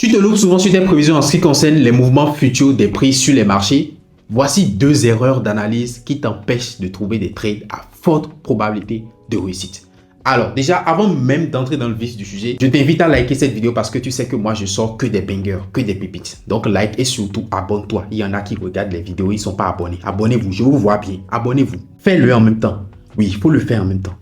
Tu te loupes souvent sur tes prévisions en ce qui concerne les mouvements futurs des prix sur les marchés. Voici 2 erreurs d'analyse qui t'empêchent de trouver des trades à forte probabilité de réussite. Alors déjà, avant même d'entrer dans le vif du sujet, je t'invite à liker cette vidéo parce que tu sais que moi je sors que des bangers, que des pépites. Donc like et surtout abonne-toi. Il y en a qui regardent les vidéos, ils ne sont pas abonnés. Abonnez-vous, je vous vois bien. Abonnez-vous. Fais-le en même temps. Oui, il faut le faire en même temps.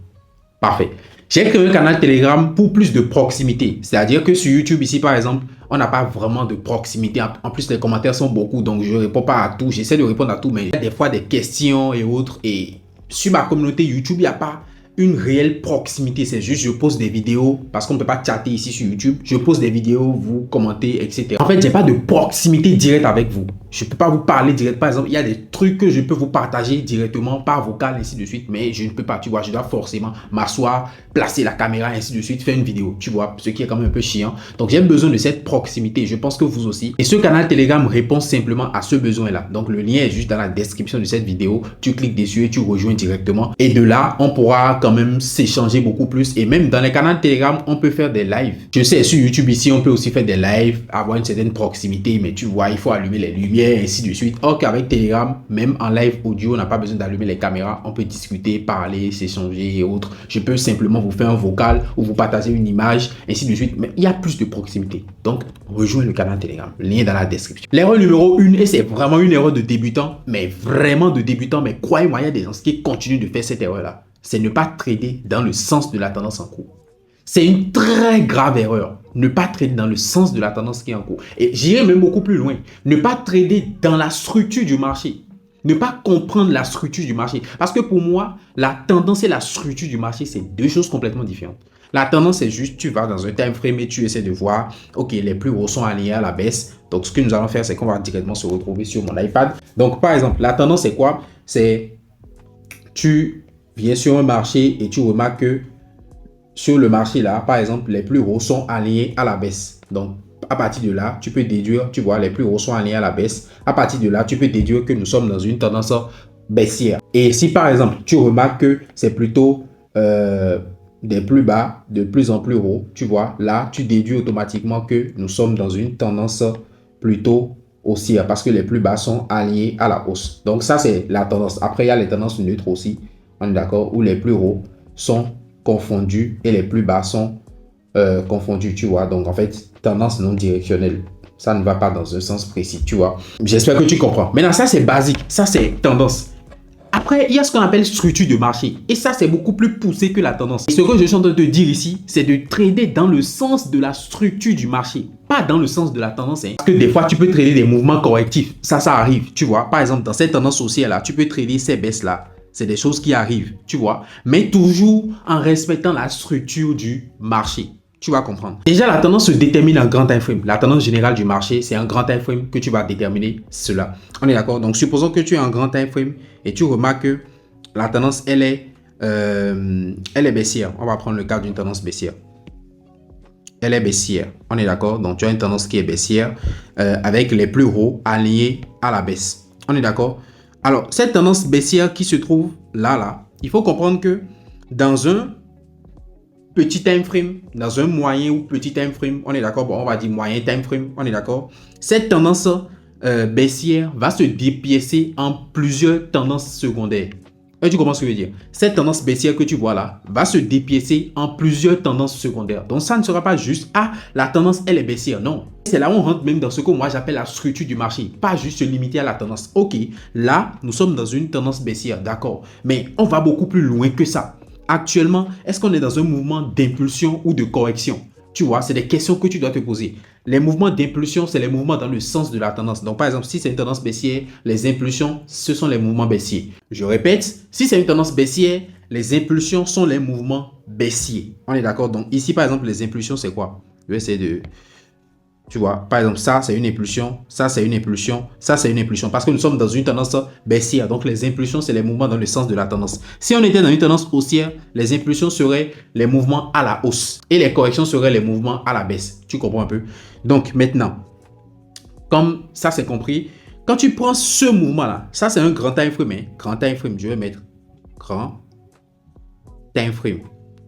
Parfait. J'ai créé un canal Telegram pour plus de proximité. C'est-à-dire que sur YouTube, ici par exemple, on n'a pas vraiment de proximité. En plus, les commentaires sont beaucoup, donc je ne réponds pas à tout. J'essaie de répondre à tout, mais il y a des fois des questions et autres. Et sur ma communauté YouTube, il n'y a pas une réelle proximité. C'est juste, je pose des vidéos parce qu'on ne peut pas chatter ici sur YouTube. Je pose des vidéos, vous commentez, etc. En fait, je n'ai pas de proximité directe avec vous. Je ne peux pas vous parler direct. Par exemple, il y a des trucs que je peux vous partager directement par vocal, ainsi de suite. Mais je ne peux pas, tu vois. Je dois forcément m'asseoir, placer la caméra, ainsi de suite, faire une vidéo, tu vois. Ce qui est quand même un peu chiant. Donc, j'ai besoin de cette proximité. Je pense que vous aussi. Et ce canal Telegram répond simplement à ce besoin-là. Donc, le lien est juste dans la description de cette vidéo. Tu cliques dessus et tu rejoins directement. Et de là, on pourra quand même s'échanger beaucoup plus. Et même dans les canaux Telegram, on peut faire des lives. Je sais, sur YouTube ici, on peut aussi faire des lives, avoir une certaine proximité. Mais tu vois, il faut allumer les lumières, ainsi de suite. Or qu'avec Telegram, même en live audio, on n'a pas besoin d'allumer les caméras. On peut discuter, parler, s'échanger et autres. Je peux simplement vous faire un vocal ou vous partager une image, ainsi de suite. Mais il y a plus de proximité. Donc, rejoins le canal Telegram. Le lien est dans la description. L'erreur numéro 1, et c'est vraiment une erreur de débutant, mais vraiment de débutant. Mais croyez-moi, il y a des gens qui continuent de faire cette erreur-là. C'est ne pas trader dans le sens de la tendance en cours. C'est une très grave erreur. Ne pas trader dans le sens de la tendance qui est en cours. Et j'irai même beaucoup plus loin. Ne pas trader dans la structure du marché. Ne pas comprendre la structure du marché. Parce que pour moi, la tendance et la structure du marché, c'est deux choses complètement différentes. La tendance, c'est juste, tu vas dans un time frame et tu essaies de voir, ok, les plus hauts sont alignés à la baisse. Donc, ce que nous allons faire, c'est qu'on va directement se retrouver sur mon iPad. Donc, par exemple, la tendance, c'est quoi? C'est, tu viens sur un marché et tu remarques que sur le marché là, par exemple, les plus hauts sont alignés à la baisse. Donc, à partir de là, tu peux déduire, tu vois, les plus hauts sont alignés à la baisse. À partir de là, tu peux déduire que nous sommes dans une tendance baissière. Et si par exemple, tu remarques que c'est plutôt des plus bas, de plus en plus haut, tu vois, là, tu déduis automatiquement que nous sommes dans une tendance plutôt haussière parce que les plus bas sont alignés à la hausse. Donc, ça, c'est la tendance. Après, il y a les tendances neutres aussi, on est d'accord, où les plus hauts sont confondus et les plus bas sont confondus, tu vois. Donc, en fait, tendance non directionnelle. Ça ne va pas dans un sens précis, tu vois. J'espère que tu comprends. Maintenant, ça, c'est basique. Ça, c'est tendance. Après, il y a ce qu'on appelle structure de marché. Et ça, c'est beaucoup plus poussé que la tendance. Et ce que je suis en train de te dire ici, c'est de trader dans le sens de la structure du marché. Pas dans le sens de la tendance. Hein. Parce que des fois, tu peux trader des mouvements correctifs. Ça arrive, tu vois. Par exemple, dans cette tendance haussière-là, tu peux trader ces baisses-là. C'est des choses qui arrivent, tu vois. Mais toujours en respectant la structure du marché. Tu vas comprendre. Déjà, la tendance se détermine en grand time frame. La tendance générale du marché, c'est un grand time frame que tu vas déterminer cela. On est d'accord? Donc, supposons que tu es en grand time frame et tu remarques que la tendance, elle est baissière. On va prendre le cas d'une tendance baissière. Elle est baissière. On est d'accord? Donc, tu as une tendance qui est baissière avec les plus hauts alignés à la baisse. On est d'accord? Alors, cette tendance baissière qui se trouve là, il faut comprendre que dans un petit time frame, dans un moyen ou petit time frame, on est d'accord, bon, on va dire moyen time frame, on est d'accord. Cette tendance baissière va se dépiécer en plusieurs tendances secondaires. Et tu comprends ce que je veux dire? Cette tendance baissière que tu vois là va se dépiécer en plusieurs tendances secondaires. Donc, ça ne sera pas juste, ah, la tendance, elle est baissière. Non. C'est là où on rentre même dans ce que moi j'appelle la structure du marché. Pas juste se limiter à la tendance. Ok, là, nous sommes dans une tendance baissière, d'accord. Mais on va beaucoup plus loin que ça. Actuellement, est-ce qu'on est dans un mouvement d'impulsion ou de correction? Tu vois, c'est des questions que tu dois te poser. Les mouvements d'impulsion, c'est les mouvements dans le sens de la tendance. Donc, par exemple, si c'est une tendance baissière, les impulsions, ce sont les mouvements baissiers. Je répète, si c'est une tendance baissière, les impulsions sont les mouvements baissiers. On est d'accord? Donc, ici, par exemple, les impulsions, c'est quoi? Je vais essayer de... Tu vois, par exemple, ça, c'est une impulsion, ça, c'est une impulsion, ça, c'est une impulsion. Parce que nous sommes dans une tendance baissière. Donc, les impulsions, c'est les mouvements dans le sens de la tendance. Si on était dans une tendance haussière, les impulsions seraient les mouvements à la hausse. Et les corrections seraient les mouvements à la baisse. Tu comprends un peu? Donc, maintenant, comme ça, c'est compris, quand tu prends ce mouvement-là, ça, c'est un grand time frame. Hein? Grand time frame, je vais mettre grand time frame.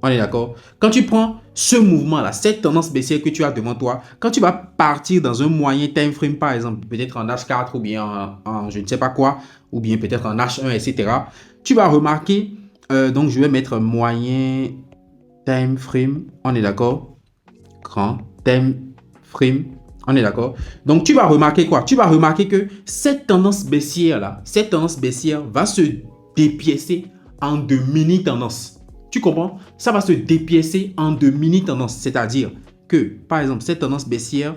On est d'accord? Quand tu prends ce mouvement-là, cette tendance baissière que tu as devant toi, quand tu vas partir dans un moyen time frame, par exemple, peut-être en H4 ou bien en je ne sais pas quoi, ou bien peut-être en H1, etc., tu vas remarquer, donc je vais mettre moyen time frame, on est d'accord? Grand time frame, on est d'accord? Donc tu vas remarquer quoi? Tu vas remarquer que cette tendance baissière-là, cette tendance baissière va se dépiécer en de mini-tendances. Tu comprends? Ça va se dépiécer en de mini-tendances. C'est-à-dire que, par exemple, cette tendance baissière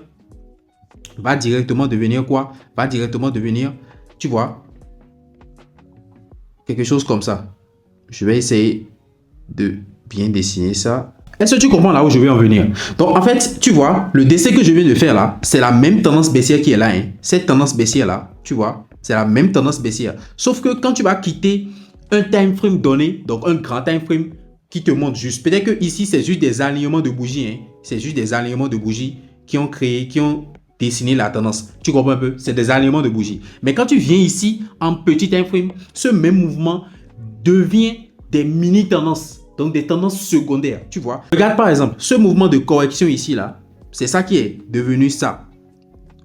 va directement devenir quoi? Va directement devenir, tu vois, quelque chose comme ça. Je vais essayer de bien dessiner ça. Est-ce que tu comprends là où je vais en venir? Donc, en fait, tu vois, le dessin que je viens de faire là, c'est la même tendance baissière qui est là. Hein. Cette tendance baissière là, tu vois, c'est la même tendance baissière. Sauf que quand tu vas quitter un time frame donné, donc un grand time frame, qui te montre juste. Peut-être que ici, c'est juste des alignements de bougies. Hein. C'est juste des alignements de bougies qui ont créé, qui ont dessiné la tendance. Tu comprends un peu? C'est des alignements de bougies. Mais quand tu viens ici, en petit time frame, ce même mouvement devient des mini-tendances. Donc, des tendances secondaires. Tu vois? Regarde par exemple, ce mouvement de correction ici, là, c'est ça qui est devenu ça.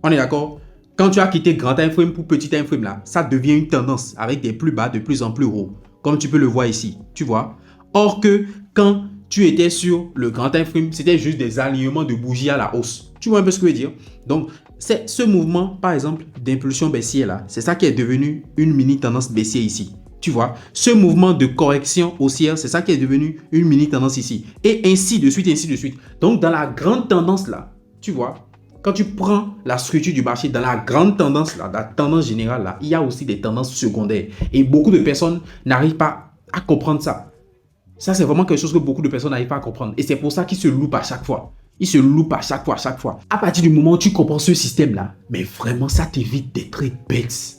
On est d'accord? Quand tu as quitté grand time frame pour petit time frame, là, ça devient une tendance avec des plus bas de plus en plus hauts. Comme tu peux le voir ici. Tu vois? Or que quand tu étais sur le grand time frame, c'était juste des alignements de bougies à la hausse. Tu vois un peu ce que je veux dire? Donc, c'est ce mouvement, par exemple, d'impulsion baissière là, c'est ça qui est devenu une mini tendance baissière ici. Tu vois, ce mouvement de correction haussière, c'est ça qui est devenu une mini tendance ici. Et ainsi de suite, ainsi de suite. Donc, dans la grande tendance là, tu vois, quand tu prends la structure du marché, dans la grande tendance là, la tendance générale là, il y a aussi des tendances secondaires. Et beaucoup de personnes n'arrivent pas à comprendre ça. Ça, c'est vraiment quelque chose que beaucoup de personnes n'arrivent pas à comprendre. Et c'est pour ça qu'ils se loupent à chaque fois. Ils se loupent à chaque fois, à chaque fois. À partir du moment où tu comprends ce système-là, mais vraiment, ça t'évite des trades bêtes.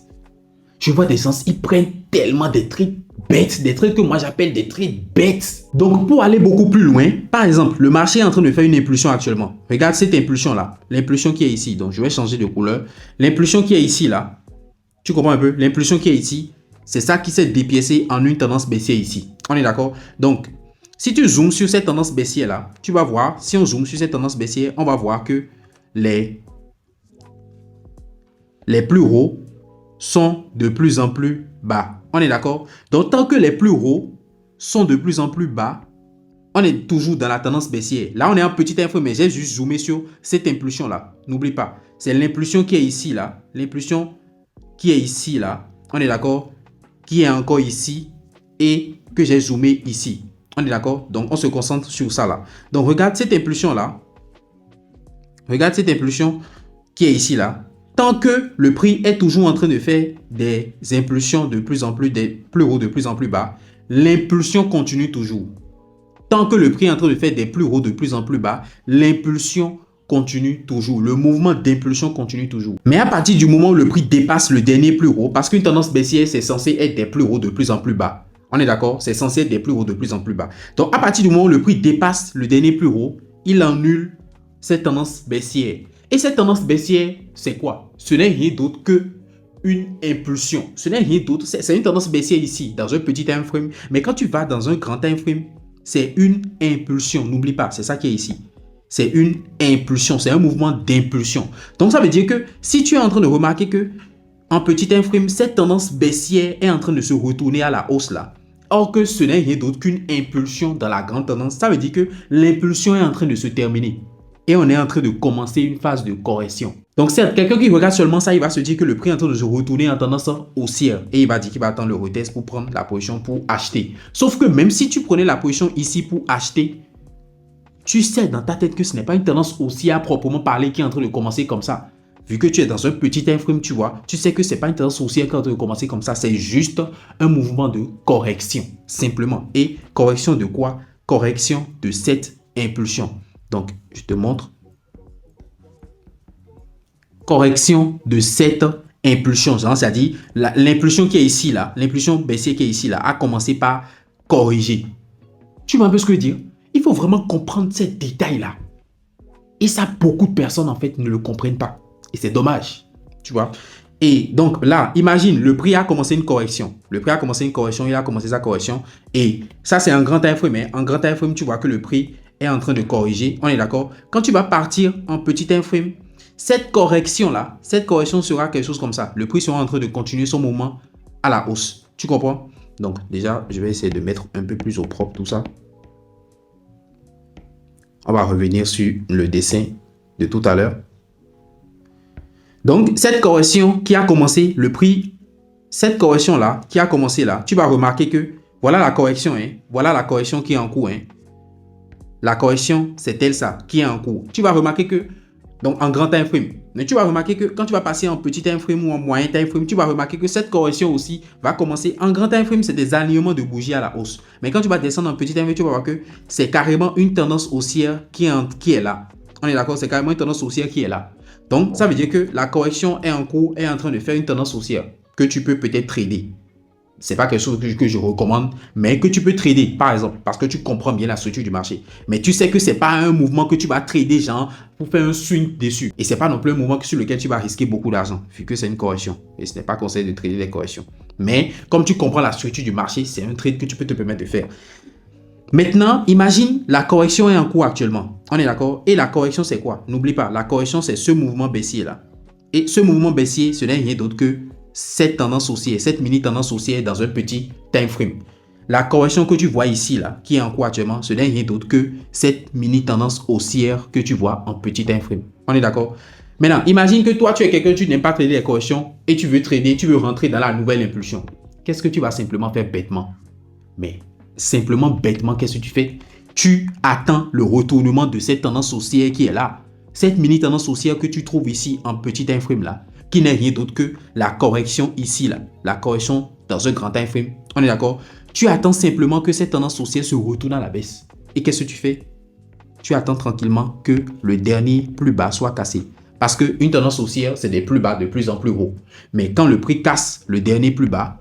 Je vois des gens, ils prennent tellement des trades bêtes, des trades que moi j'appelle des trades bêtes. Donc, pour aller beaucoup plus loin, par exemple, le marché est en train de faire une impulsion actuellement. Regarde cette impulsion-là, l'impulsion qui est ici. Donc, je vais changer de couleur. L'impulsion qui est ici, là, tu comprends un peu? L'impulsion qui est ici, c'est ça qui s'est dépiécé en une tendance baissière ici. On est d'accord? Donc, si tu zoomes sur cette tendance baissière là, tu vas voir, si on zoome sur cette tendance baissière, on va voir que les plus hauts sont de plus en plus bas. On est d'accord? Donc, tant que les plus hauts sont de plus en plus bas, on est toujours dans la tendance baissière. Là, on est en petite info, mais j'ai juste zoomé sur cette impulsion là. N'oublie pas, c'est l'impulsion qui est ici là. L'impulsion qui est ici là. On est d'accord? Qui est encore ici et que j'ai zoomé ici. On est d'accord? Donc, on se concentre sur ça là. Donc, regarde cette impulsion là. Regarde cette impulsion qui est ici là. Tant que le prix est toujours en train de faire des impulsions de plus en plus, des plus hauts de plus en plus bas, l'impulsion continue toujours. Tant que le prix est en train de faire des plus hauts de plus en plus bas, l'impulsion continue toujours. Le mouvement d'impulsion continue toujours. Mais à partir du moment où le prix dépasse le dernier plus haut, parce qu'une tendance baissière, c'est censé être des plus hauts de plus en plus bas. On est d'accord? C'est censé être des plus hauts de plus en plus bas. Donc, à partir du moment où le prix dépasse le dernier plus haut, il annule cette tendance baissière. Et cette tendance baissière, c'est quoi? Ce n'est rien d'autre que une impulsion. Ce n'est rien d'autre. C'est une tendance baissière ici, dans un petit time frame. Mais quand tu vas dans un grand time frame, c'est une impulsion. N'oublie pas, c'est ça qui est ici. C'est une impulsion. C'est un mouvement d'impulsion. Donc, ça veut dire que si tu es en train de remarquer que en petit time frame, cette tendance baissière est en train de se retourner à la hausse là. Or que ce n'est rien d'autre qu'une impulsion dans la grande tendance. Ça veut dire que l'impulsion est en train de se terminer. Et on est en train de commencer une phase de correction. Donc, certes, quelqu'un qui regarde seulement ça, il va se dire que le prix est en train de se retourner en tendance haussière. Et il va dire qu'il va attendre le retest pour prendre la position pour acheter. Sauf que même si tu prenais la position ici pour acheter, tu sais dans ta tête que ce n'est pas une tendance haussière à proprement parler qui est en train de commencer comme ça. Vu que tu es dans un petit time frame, tu vois, tu sais que ce n'est pas une tendance haussière qui est en train de commencer comme ça. C'est juste un mouvement de correction, simplement. Et correction de quoi? Correction de cette impulsion. Donc, je te montre. Correction de cette impulsion. C'est-à-dire, l'impulsion qui est ici, là, l'impulsion baissière qui est ici, là, a commencé par corriger. Tu vois un peu ce que je veux dire? Il faut vraiment comprendre ces détails-là. Et ça, beaucoup de personnes, en fait, ne le comprennent pas. Et c'est dommage. Tu vois? Et donc là, imagine, le prix a commencé une correction. Le prix a commencé une correction, il a commencé sa correction. Et ça, c'est un grand time frame. Hein. En grand time frame, tu vois que le prix est en train de corriger. On est d'accord? Quand tu vas partir en petit time frame, cette correction-là, cette correction sera quelque chose comme ça. Le prix sera en train de continuer son mouvement à la hausse. Tu comprends? Donc déjà, je vais essayer de mettre un peu plus au propre tout ça. On va revenir sur le dessin de tout à l'heure. Donc, cette correction qui a commencé, le prix, cette correction-là qui a commencé là, tu vas remarquer que voilà la correction, hein, voilà la correction qui est en cours. Hein. La correction, c'est elle ça, qui est en cours. Tu vas remarquer que, donc en grand time frame, mais tu vas remarquer que quand tu vas passer en petit time frame ou en moyen time frame, tu vas remarquer que cette correction aussi va commencer. En grand time frame, c'est des alignements de bougies à la hausse. Mais quand tu vas descendre en petit time frame, tu vas voir que c'est carrément une tendance haussière qui est là. On est d'accord, c'est carrément une tendance haussière qui est là. Donc, ça veut dire que la correction est en cours, est en train de faire une tendance haussière que tu peux peut-être trader. Ce n'est pas quelque chose que je recommande, mais que tu peux trader, par exemple, parce que tu comprends bien la structure du marché. Mais tu sais que ce n'est pas un mouvement que tu vas trader, genre, pour faire un swing dessus. Et ce n'est pas non plus un mouvement sur lequel tu vas risquer beaucoup d'argent, vu que c'est une correction. Et ce n'est pas conseillé de trader les corrections. Mais, comme tu comprends la structure du marché, c'est un trade que tu peux te permettre de faire. Maintenant, imagine, la correction est en cours actuellement. On est d'accord? Et la correction, c'est quoi? N'oublie pas, la correction, c'est ce mouvement baissier-là. Et ce mouvement baissier, ce n'est rien d'autre que cette tendance haussière, cette mini tendance haussière dans un petit time frame. La correction que tu vois ici, là, qui est en cours actuellement, ce n'est rien d'autre que cette mini tendance haussière que tu vois en petit time frame. On est d'accord? Maintenant, imagine que toi, tu es quelqu'un, tu n'aimes pas trader les corrections et tu veux trader, tu veux rentrer dans la nouvelle impulsion. Qu'est-ce que tu vas simplement faire bêtement? Mais simplement, bêtement, qu'est-ce que tu fais? Tu attends le retournement de cette tendance haussière qui est là. Cette mini tendance haussière que tu trouves ici en petit time frame là, qui n'est rien d'autre que la correction ici là. La correction dans un grand time frame. On est d'accord? Tu attends simplement que cette tendance haussière se retourne à la baisse. Et qu'est-ce que tu fais? Tu attends tranquillement que le dernier plus bas soit cassé. Parce qu'une tendance haussière, c'est des plus bas de plus en plus gros. Mais quand le prix casse le dernier plus bas,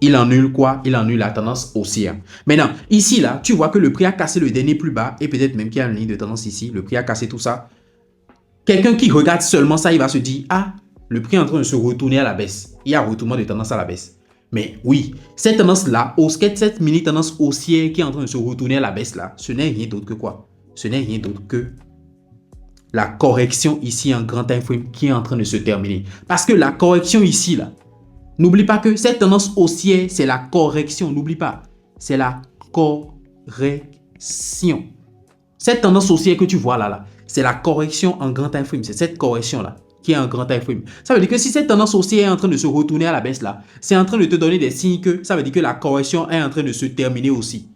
il annule quoi? Il annule la tendance haussière. Maintenant, ici, là, tu vois que le prix a cassé le dernier plus bas et peut-être même qu'il y a une ligne de tendance ici. Le prix a cassé tout ça. Quelqu'un qui regarde seulement ça, il va se dire, ah, le prix est en train de se retourner à la baisse. Il y a un retournement de tendance à la baisse. Mais oui, cette tendance-là, cette mini tendance haussière qui est en train de se retourner à la baisse là, ce n'est rien d'autre que quoi? Ce n'est rien d'autre que la correction ici en grand time frame qui est en train de se terminer. Parce que la correction ici, là, n'oublie pas que cette tendance haussière, c'est la correction. N'oublie pas, c'est la correction. Cette tendance haussière que tu vois là, c'est la correction en grand time frame. C'est cette correction-là qui est en grand time frame. Ça veut dire que si cette tendance haussière est en train de se retourner à la baisse là, c'est en train de te donner des signes que ça veut dire que la correction est en train de se terminer aussi.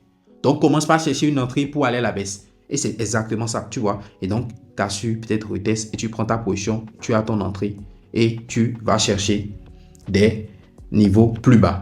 Donc, commence par chercher une entrée pour aller à la baisse. Et c'est exactement ça, tu vois. Et donc, tu as su peut-être retest et tu prends ta position, tu as ton entrée et tu vas chercher des niveaux plus bas.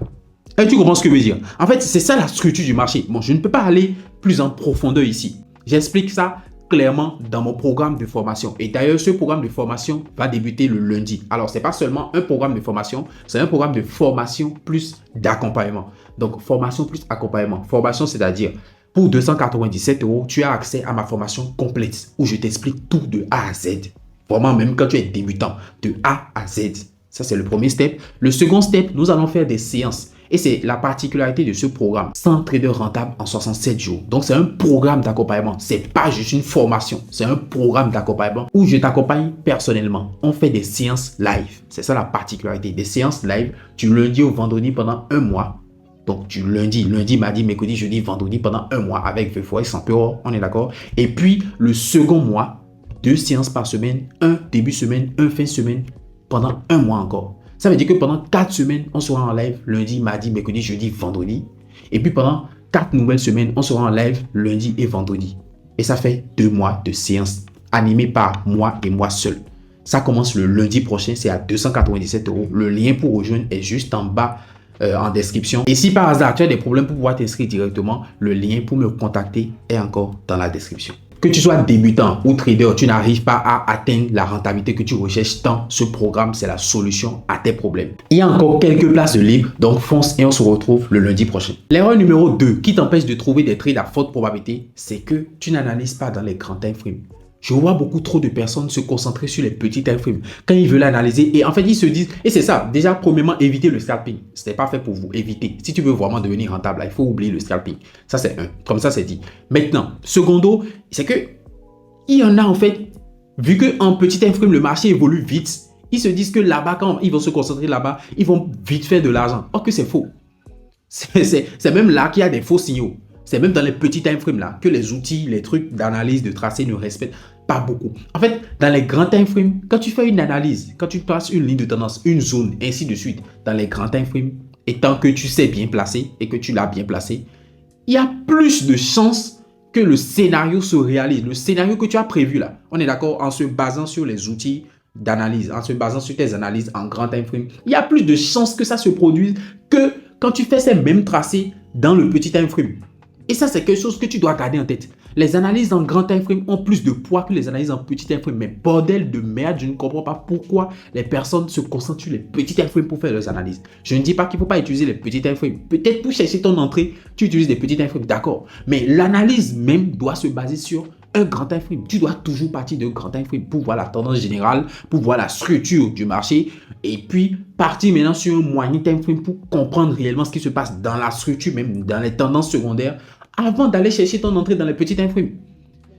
Et tu comprends ce que je veux dire? En fait, c'est ça la structure du marché. Bon, je ne peux pas aller plus en profondeur ici. J'explique ça clairement dans mon programme de formation. Et d'ailleurs, ce programme de formation va débuter le lundi. Alors, ce n'est pas seulement un programme de formation, c'est un programme de formation plus d'accompagnement. Donc, formation plus accompagnement. Formation, c'est-à-dire, pour 297 €, tu as accès à ma formation complète où je t'explique tout de A à Z. Vraiment, même quand tu es débutant, de A à Z. Ça, c'est le premier step. Le second step, nous allons faire des séances. Et c'est la particularité de ce programme. 100 traders rentables en 67 jours. Donc, c'est un programme d'accompagnement. Ce n'est pas juste une formation. C'est un programme d'accompagnement où je t'accompagne personnellement. On fait des séances live. C'est ça la particularité. Des séances live du lundi au vendredi pendant un mois. Donc, du lundi, mardi, mercredi, jeudi, vendredi pendant un mois avec VForex 100 €. On est d'accord? Et puis, le second mois, 2 séances par semaine, un début semaine, un fin semaine, pendant un mois encore. Ça veut dire que pendant 4 semaines, on sera en live lundi, mardi, mercredi, jeudi, vendredi. Et puis pendant 4 nouvelles semaines, on sera en live lundi et vendredi. Et ça fait 2 mois de séances animées par moi et moi seul. Ça commence le lundi prochain, c'est à 297 €. Le lien pour rejoindre est juste en bas en description. Et si par hasard tu as des problèmes pour pouvoir t'inscrire directement, le lien pour me contacter est encore dans la description. Que tu sois débutant ou trader, tu n'arrives pas à atteindre la rentabilité que tu recherches tant ce programme, c'est la solution à tes problèmes. Il y a encore quelques places de libre, donc fonce et on se retrouve le lundi prochain. L'erreur numéro 2 qui t'empêche de trouver des trades à forte probabilité, c'est que tu n'analyses pas dans les grands time frames. Je vois beaucoup trop de personnes se concentrer sur les petits time frames quand ils veulent analyser. Et en fait, ils se disent, et c'est ça, déjà, premièrement, évitez le scalping. Ce n'est pas fait pour vous, évitez. Si tu veux vraiment devenir rentable, là, il faut oublier le scalping. Ça, c'est un. Comme ça, c'est dit. Maintenant, secondo, c'est que il y en a en fait, vu qu'en petit time frame, le marché évolue vite, ils se disent que là-bas, quand ils vont se concentrer là-bas, ils vont vite faire de l'argent. Or que c'est faux. C'est même là qu'il y a des faux signaux. C'est même dans les petits time frames là que les outils, les trucs d'analyse, de tracé ne respectent pas beaucoup. En fait, dans les grands time frames, quand tu fais une analyse, quand tu passes une ligne de tendance, une zone, ainsi de suite, dans les grands time frames, et tant que tu sais bien placer et que tu l'as bien placé, il y a plus de chances que le scénario se réalise. Le scénario que tu as prévu là, on est d'accord, en se basant sur les outils d'analyse, en se basant sur tes analyses en grand time frame, il y a plus de chances que ça se produise que quand tu fais ces mêmes tracés dans le petit time frame. Et ça, c'est quelque chose que tu dois garder en tête. Les analyses en grand time frame ont plus de poids que les analyses en petit time frame. Mais bordel de merde, je ne comprends pas pourquoi les personnes se concentrent sur les petits time frames pour faire leurs analyses. Je ne dis pas qu'il ne faut pas utiliser les petits time frames. Peut-être pour chercher ton entrée, tu utilises des petits time frames, d'accord. Mais l'analyse même doit se baser sur un grand time frame. Tu dois toujours partir d'un grand time frame pour voir la tendance générale, pour voir la structure du marché. Et puis, partir maintenant sur un moyen time frame pour comprendre réellement ce qui se passe dans la structure, même dans les tendances secondaires, avant d'aller chercher ton entrée dans les petits time frames.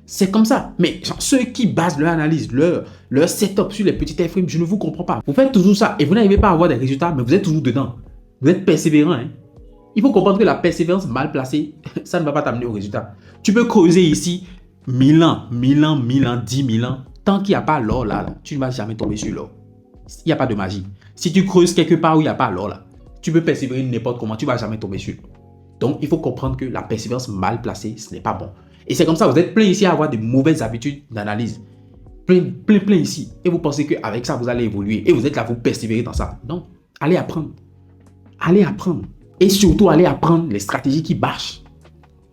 C'est comme ça. Mais ceux qui basent leur analyse, leur setup sur les petits time frames, je ne vous comprends pas. Vous faites toujours ça et vous n'arrivez pas à avoir des résultats, mais vous êtes toujours dedans. Vous êtes persévérant. Hein? Il faut comprendre que la persévérance mal placée, ça ne va pas t'amener au résultat. Tu peux creuser ici 1000 ans, 1000 ans, 1000 ans, 10 000 ans. Tant qu'il n'y a pas l'or là, tu ne vas jamais tomber sur l'or. Il n'y a pas de magie. Si tu creuses quelque part où il n'y a pas l'or là, tu peux persévérer n'importe comment, tu ne vas jamais tomber sur l'or. Donc, il faut comprendre que la persévérance mal placée, ce n'est pas bon. Et c'est comme ça, vous êtes plein ici à avoir de mauvaises habitudes d'analyse. Plein ici. Et vous pensez qu'avec ça, vous allez évoluer. Et vous êtes là, vous persévérez dans ça. Non, allez apprendre. Allez apprendre. Et surtout, allez apprendre les stratégies qui marchent.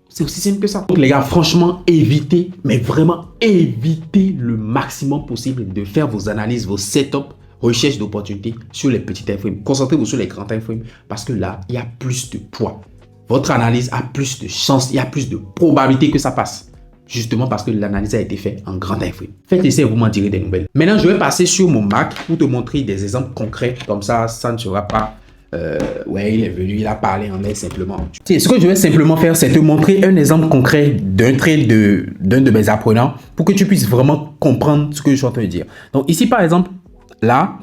C'est aussi simple que ça. Donc, les gars, franchement, évitez, mais vraiment évitez le maximum possible de faire vos analyses, vos setups, recherche d'opportunités sur les petits time frames. Concentrez-vous sur les grands time frames parce que là, il y a plus de poids. Votre analyse a plus de chances, il y a plus de probabilité que ça passe. Justement parce que l'analyse a été faite en grand time frame. Faites essai et vous m'en direz des nouvelles. Maintenant, je vais passer sur mon Mac pour te montrer des exemples concrets. Comme ça ne sera pas... ouais, il est venu, il a parlé en l'air simplement. Ce que je vais simplement faire, c'est te montrer un exemple concret d'un trade d'un de mes apprenants pour que tu puisses vraiment comprendre ce que je suis en train de dire. Donc ici, par exemple, là,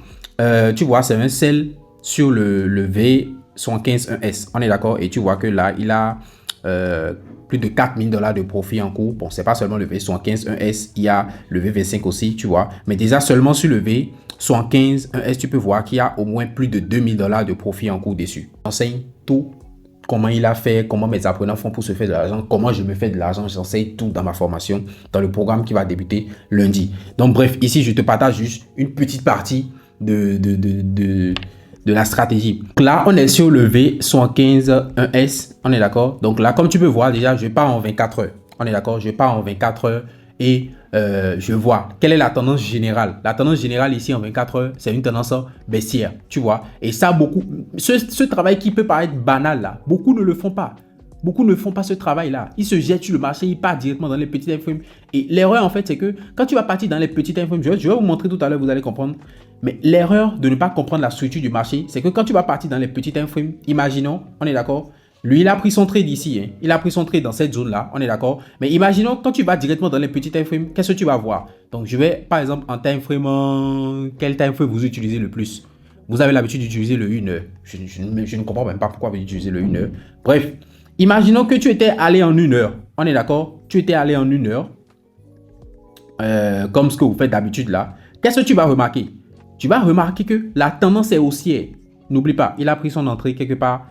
tu vois, c'est un sell sur le V151S. On est d'accord? Et tu vois que là, il a plus de 4 000 $ de profit en cours. Bon, c'est pas seulement le V151S, il y a le V25 aussi, tu vois. Mais déjà, seulement sur le V151S, tu peux voir qu'il y a au moins plus de 2 000 $ de profit en cours dessus. J'enseigne tout, comment il a fait, comment mes apprenants font pour se faire de l'argent, comment je me fais de l'argent. J'enseigne tout dans ma formation, dans le programme qui va débuter lundi. Donc bref, ici, je te partage juste une petite partie de la stratégie. Donc là, on est sur le V151S, on est d'accord. Donc là, comme tu peux voir, déjà, je pars en 24 heures. On est d'accord, je pars en 24 heures et je vois quelle est la tendance générale. La tendance générale ici en 24 heures, c'est une tendance baissière, tu vois. Et ça, beaucoup, ce travail qui peut paraître banal là, beaucoup ne le font pas. Beaucoup ne font pas ce travail-là. Ils se jettent sur le marché, ils partent directement dans les petits time frames. Et l'erreur, en fait, c'est que quand tu vas partir dans les petits time frames, je vais vous montrer tout à l'heure, vous allez comprendre. Mais l'erreur de ne pas comprendre la structure du marché, c'est que quand tu vas partir dans les petits time frames, imaginons, on est d'accord, lui, il a pris son trade ici. Hein. Il a pris son trade dans cette zone-là, on est d'accord. Mais imaginons, quand tu vas directement dans les petits time frames, qu'est-ce que tu vas voir? Donc, je vais, par exemple, en time frame, quel time frame vous utilisez le plus? Vous avez l'habitude d'utiliser le 1 heure. Je ne comprends même pas pourquoi vous utilisez le 1 heure. Bref. Imaginons que tu étais allé en 1 heure. On est d'accord? Tu étais allé en 1 heure. Comme ce que vous faites d'habitude là. Qu'est-ce que tu vas remarquer? Tu vas remarquer que la tendance est haussière. N'oublie pas, il a pris son entrée quelque part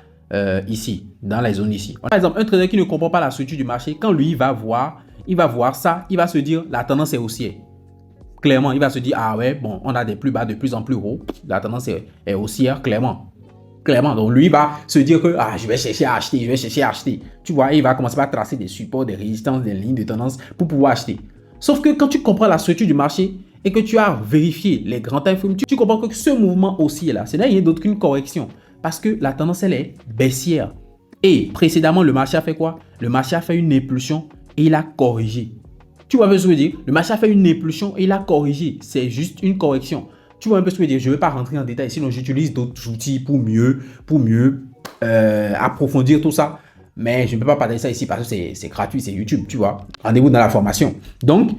ici, dans la zone ici. Par exemple, un trader qui ne comprend pas la structure du marché, quand lui il va voir ça, il va se dire la tendance est haussière. Clairement, il va se dire, ah ouais, bon, on a des plus bas de plus en plus haut. La tendance est haussière, clairement. Clairement, donc lui va se dire que je vais chercher à acheter, je vais chercher à acheter. Tu vois, il va commencer par tracer des supports, des résistances, des lignes de tendance pour pouvoir acheter. Sauf que quand tu comprends la structure du marché et que tu as vérifié les grands time frames, tu comprends que ce mouvement haussier là, ce n'est rien d'autre qu'une correction parce que la tendance elle est baissière. Et précédemment, le marché a fait quoi? Le marché a fait une impulsion et il a corrigé. Tu vois un peu ce que je veux dire? Le marché a fait une impulsion et il a corrigé. C'est juste une correction. Tu vois un peu ce que je veux dire? Je ne vais pas rentrer en détail, sinon j'utilise d'autres outils pour mieux approfondir tout ça. Mais je ne peux pas partager ça ici parce que c'est gratuit, c'est YouTube, tu vois. Rendez-vous dans la formation. Donc,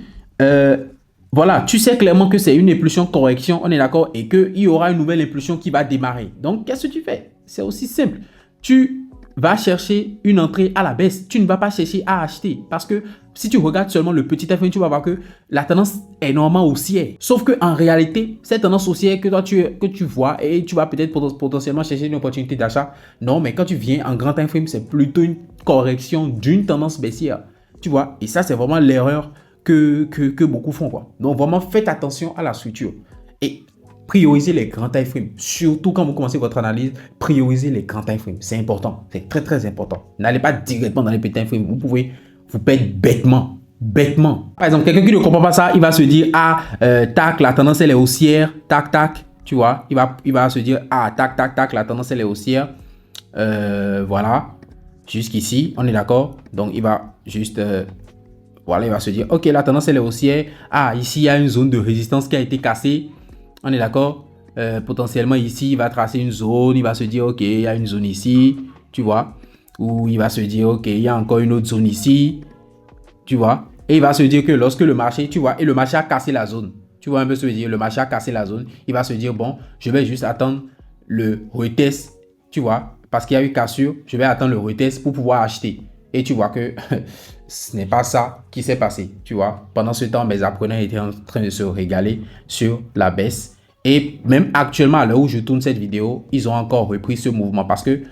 voilà, tu sais clairement que c'est une impulsion correction, on est d'accord, et qu'il y aura une nouvelle impulsion qui va démarrer. Donc, qu'est-ce que tu fais? C'est aussi simple. Tu vas chercher une entrée à la baisse. Tu ne vas pas chercher à acheter parce que si tu regardes seulement le petit F1, tu vas voir que la tendance est normalement haussière. Sauf qu'en réalité, cette tendance haussière que toi que tu vois et tu vas peut-être potentiellement chercher une opportunité d'achat. Non, mais quand tu viens en grand time frame, c'est plutôt une correction d'une tendance baissière. Tu vois, et ça, c'est vraiment l'erreur que beaucoup font, quoi. Donc, vraiment, faites attention à la structure. Et priorisez les grands time frames. Surtout quand vous commencez votre analyse, priorisez les grands time frames. C'est important. C'est très, très important. N'allez pas directement dans les petits time frames. Vous pouvez vous perdre bêtement. Bêtement. Par exemple, quelqu'un qui ne comprend pas ça, il va se dire, tac, la tendance, elle est haussière. Tac, tac. Tu vois, il va se dire, tac, tac, tac, la tendance, elle est haussière. Voilà. Jusqu'ici, on est d'accord. Donc, il va juste... voilà, il va se dire, ok, la tendance, elle est haussière. Ici, il y a une zone de résistance qui a été cassée. On est d'accord? Potentiellement ici, il va tracer une zone. Il va se dire, ok, il y a une zone ici. Tu vois? Ou il va se dire, ok, il y a encore une autre zone ici. Tu vois? Et il va se dire que lorsque le marché, tu vois, et le marché a cassé la zone. Tu vois un peu ce que je veux dire? Le marché a cassé la zone. Il va se dire, bon, je vais juste attendre le retest. Tu vois? Parce qu'il y a eu cassure. Je vais attendre le retest pour pouvoir acheter. Et tu vois que ce n'est pas ça qui s'est passé, tu vois. Pendant ce temps, mes apprenants étaient en train de se régaler sur la baisse. Et même actuellement, à l'heure où je tourne cette vidéo, ils ont encore repris ce mouvement parce que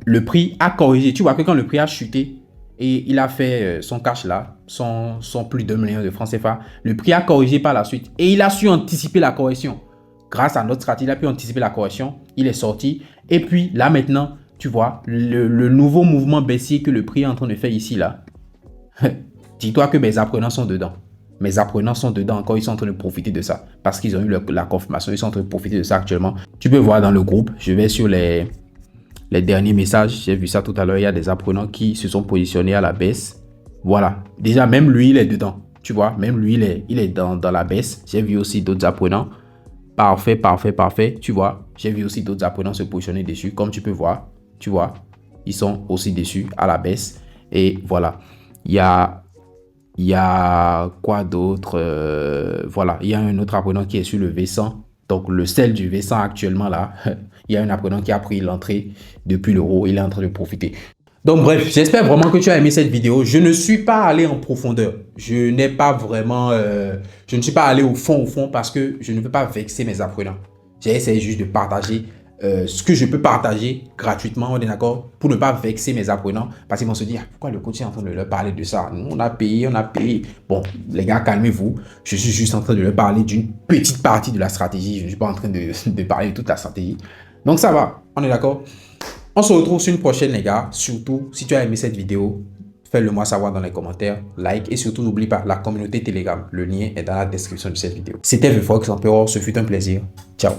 le prix a corrigé. Tu vois que quand le prix a chuté et il a fait son cash là, son plus de 2 millions de francs CFA, le prix a corrigé par la suite. Et il a su anticiper la correction. Grâce à notre stratégie, il a pu anticiper la correction. Il est sorti. Et puis là maintenant, tu vois, le nouveau mouvement baissier que le prix est en train de faire ici, là, dis-toi que mes apprenants sont dedans. Mes apprenants sont dedans encore, ils sont en train de profiter de ça. Parce qu'ils ont eu la confirmation, ils sont en train de profiter de ça actuellement. Tu peux voir dans le groupe, je vais sur les derniers messages, j'ai vu ça tout à l'heure, il y a des apprenants qui se sont positionnés à la baisse. Voilà, déjà même lui, il est dedans. Tu vois, même lui, il est dans la baisse. J'ai vu aussi d'autres apprenants. Parfait, parfait, parfait. Tu vois, j'ai vu aussi d'autres apprenants se positionner dessus. Comme tu peux voir, tu vois, ils sont aussi dessus à la baisse. Et voilà, il y a quoi d'autre? Voilà, il y a un autre apprenant qui est sur le V100. Donc, le sel du V100 actuellement là, il y a un apprenant qui a pris l'entrée depuis l'euro. Il est en train de profiter. Donc, bref, j'espère vraiment que tu as aimé cette vidéo. Je ne suis pas allé en profondeur. Je n'ai pas vraiment... je ne suis pas allé au fond parce que je ne veux pas vexer mes apprenants. J'ai essayé juste de partager ce que je peux partager gratuitement, on est d'accord, pour ne pas vexer mes apprenants. Parce qu'ils vont se dire, pourquoi le coach est en train de leur parler de ça? Nous, on a payé, on a payé. Bon, les gars, calmez-vous. Je suis juste en train de leur parler d'une petite partie de la stratégie. Je ne suis pas en train de parler de toute la stratégie. Donc, ça va, on est d'accord. On se retrouve sur une prochaine, les gars. Surtout, si tu as aimé cette vidéo, fais-le moi savoir dans les commentaires, like et surtout n'oublie pas la communauté Telegram. Le lien est dans la description de cette vidéo. C'était The Forex Emperor, ce fut un plaisir. Ciao.